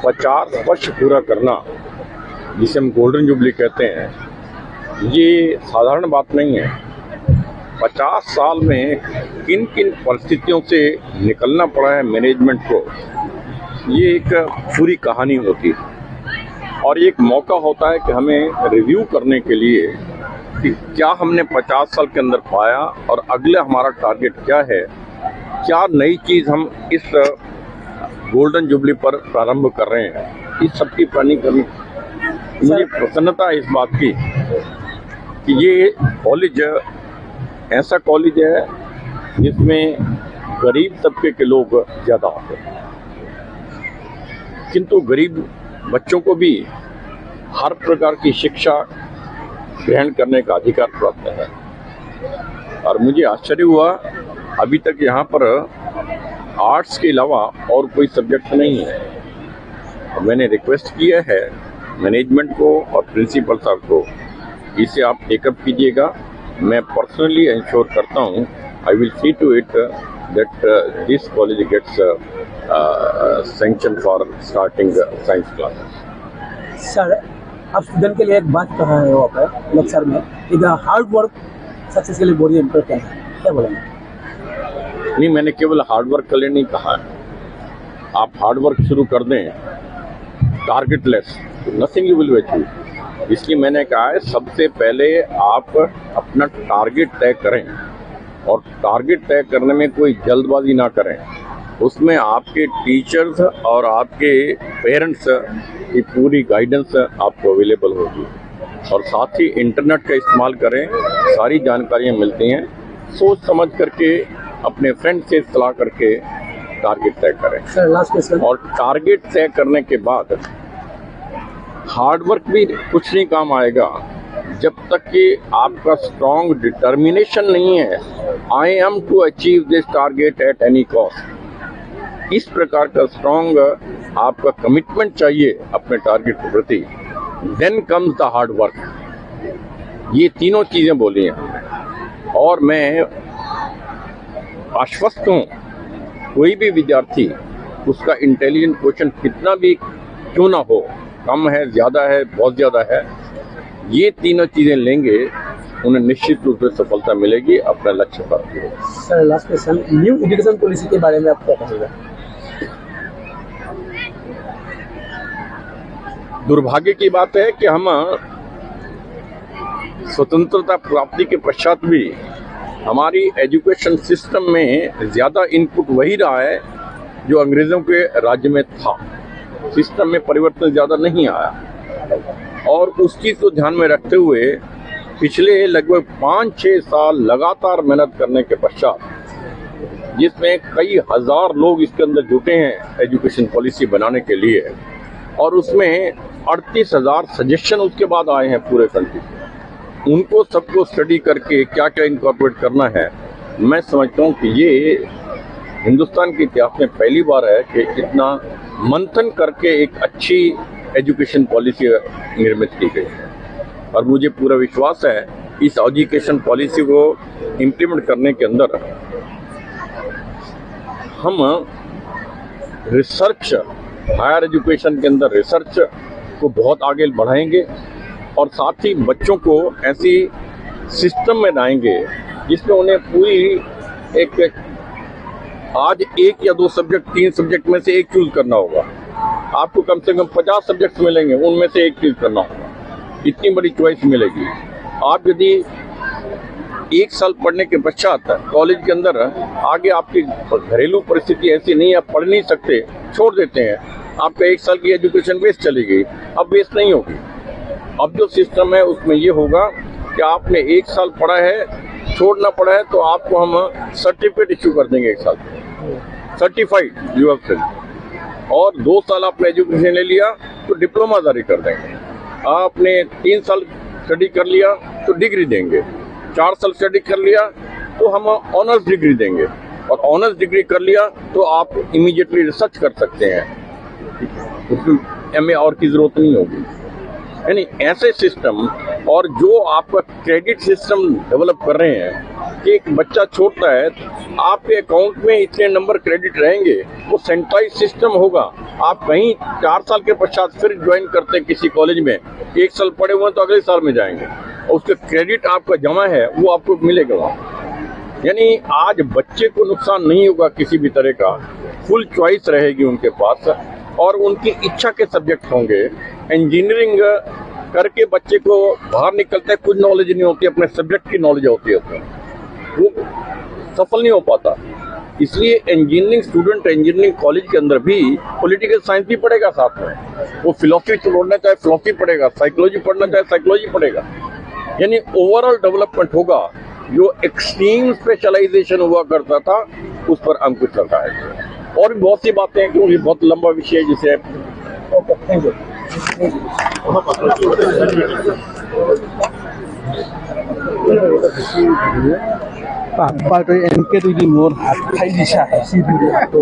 50 वर्ष पूरा करना, जिसे हम गोल्डन जुबली कहते हैं, ये साधारण बात नहीं है। 50 साल में किन किन परिस्थितियों से निकलना पड़ा है मैनेजमेंट को, ये एक पूरी कहानी होती है। और एक मौका होता है कि हमें रिव्यू करने के लिए कि क्या हमने 50 साल के अंदर पाया और अगले हमारा टारगेट क्या है, क्या नई चीज़ हम इस गोल्डन जुबली पर प्रारंभ कर रहे हैं। इस सब की प्लानिंग करनी मुझे प्रसन्नता है इस बात की कि ये कॉलेज ऐसा कॉलेज है जिसमें गरीब तबके के लोग ज़्यादा आते हैं, किंतु गरीब बच्चों को भी हर प्रकार की शिक्षा ग्रहण करने का अधिकार प्राप्त है। और मुझे आश्चर्य हुआ, अभी तक यहाँ पर आर्ट्स के अलावा और कोई सब्जेक्ट नहीं है। मैंने रिक्वेस्ट किया है मैनेजमेंट को और प्रिंसिपल साहब को, इसे आप टेकअप कीजिएगा। मैं पर्सनली इंश्योर करता हूँ, I will see to it that this college gets sanction for starting science classes. Sir, आप स्टूडेंट के लिए एक बात कह रहे हो आप लेक्चर में, हार्ड वर्क सक्सेस के लिए बहुत इम्पोर्टेंट है, क्या बोलेंगे? नहीं, मैंने केवल हार्ड वर्क के लिए नहीं कहा है। आप हार्ड वर्क शुरू कर दें टारगेटलेस, नथिंग यू विल अचीव। इसलिए मैंने कहा है सबसे पहले आप अपना टारगेट तय करें, और टारगेट तय करने में कोई जल्दबाजी ना करें। उसमें आपके टीचर्स और आपके पेरेंट्स की पूरी गाइडेंस आपको अवेलेबल होगी, और साथ ही इंटरनेट का इस्तेमाल करें, सारी जानकारियाँ मिलती हैं। सोच समझ करके अपने फ्रेंड से सलाह करके टारगेट तय करें। Sir, last question. और टारगेट तय करने के बाद हार्ड वर्क भी कुछ नहीं काम आएगा जब तक कि आपका स्ट्रॉन्ग डिटर्मिनेशन नहीं है, I am to achieve this target at any cost. इस प्रकार का स्ट्रॉन्ग आपका कमिटमेंट चाहिए अपने टारगेट के प्रति, then comes the hard work. ये तीनों चीज़ें बोली हैं, और मैं आश्वस्त हूँ कोई भी विद्यार्थी, उसका इंटेलिजेंट क्वेश्चन कितना भी क्यों ना हो, कम है, ज़्यादा है, बहुत ज़्यादा है, ये तीनों चीज़ें लेंगे, उन्हें निश्चित रूप से सफलता मिलेगी, अपना लक्ष्य प्राप्त होगा। Sir, last question, new education policy के बारे में आप क्या कहेंगे? दुर्भाग्य की बात है कि हम स्वतंत्रता प्राप्ति के पश्चात भी हमारी एजुकेशन सिस्टम में ज़्यादा इनपुट वही रहा है जो अंग्रेज़ों के राज्य में था। सिस्टम में परिवर्तन ज़्यादा नहीं आया, और उस चीज़ को ध्यान में रखते हुए पिछले लगभग 5-6 साल लगातार मेहनत करने के पश्चात, जिसमें कई हजार लोग इसके अंदर जुटे हैं एजुकेशन पॉलिसी बनाने के लिए, और उसमें 38,000 सजेशन उसके बाद आए हैं पूरे कंट्री से। उनको सबको स्टडी करके क्या क्या इनकॉर्पोरेट करना है, मैं समझता हूँ कि ये हिंदुस्तान के इतिहास में पहली बार है कि इतना मंथन करके एक अच्छी एजुकेशन पॉलिसी निर्मित की गई है। और मुझे पूरा विश्वास है इस एजुकेशन पॉलिसी को इम्प्लीमेंट करने के अंदर हम रिसर्च, हायर एजुकेशन के अंदर रिसर्च को बहुत आगे बढ़ाएंगे, और साथ ही बच्चों को ऐसी सिस्टम में लाएंगे जिसमें उन्हें पूरी एक, आज 1 या 2 सब्जेक्ट, 3 सब्जेक्ट में से एक चूज करना होगा। आपको कम से कम 50 सब्जेक्ट मिलेंगे, उनमें से एक चूज करना होगा। इतनी बड़ी चॉइस मिलेगी। आप यदि 1 साल पढ़ने के पश्चात कॉलेज के अंदर आगे आपकी घरेलू परिस्थिति ऐसी नहीं, आप पढ़ नहीं सकते, छोड़ देते हैं, आपका 1 साल की एजुकेशन वेस्ट चली गई। अब वेस्ट नहीं होगी। अब जो सिस्टम है उसमें ये होगा कि आपने 1 साल पढ़ा है, छोड़ना पड़ा है, तो आपको हम सर्टिफिकेट इश्यू कर देंगे 1 साल सर्टिफाइड यू हैव स्टडी। और 2 साल आपने एजुकेशन ले लिया तो डिप्लोमा जारी कर देंगे। आपने 3 साल स्टडी कर लिया तो डिग्री देंगे। 4 साल स्टडी कर लिया तो हम ऑनर्स डिग्री देंगे, और ऑनर्स डिग्री कर लिया तो आप इमीडिएटली रिसर्च कर सकते हैं, उसमें MA और की जरूरत नहीं होगी। यानी ऐसे सिस्टम और जो आपका क्रेडिट सिस्टम डेवलप कर रहे हैं कि एक बच्चा छोड़ता है, आपके अकाउंट में इतने नंबर क्रेडिट रहेंगे, वो सेंट्रलाइज सिस्टम होगा। आप कहीं 4 साल के पश्चात फिर ज्वाइन करते हैं किसी कॉलेज में, 1 साल पढ़े हुए हैं तो अगले साल में जाएंगे, और उसका क्रेडिट आपका जमा है वो आपको मिलेगा वहाँ। यानी आज बच्चे को नुकसान नहीं होगा किसी भी तरह का, फुल चॉइस रहेगी उनके पास और उनकी इच्छा के सब्जेक्ट होंगे। इंजीनियरिंग करके बच्चे को बाहर निकलते हैं, कुछ नॉलेज नहीं होती, अपने सब्जेक्ट की नॉलेज होती है, वो सफल नहीं हो पाता। इसलिए इंजीनियरिंग स्टूडेंट इंजीनियरिंग कॉलेज के अंदर भी पॉलिटिकल साइंस भी पढ़ेगा साथ में, वो फिलॉसफी पढ़ना चाहे फिलॉसफी पढ़ेगा, साइकोलॉजी पढ़ना चाहे साइकोलॉजी पढ़ेगा। यानी ओवरऑल डेवलपमेंट होगा। जो एक्सट्रीम स्पेशलाइजेशन हुआ करता था उस पर अंकुश लगा है। और भी बहुत सी बातें हैं क्योंकि बहुत लंबा विषय है जिसे थैंक यू। এনকে তুই দি মোর হাত খাই দিছা হেসি দি তো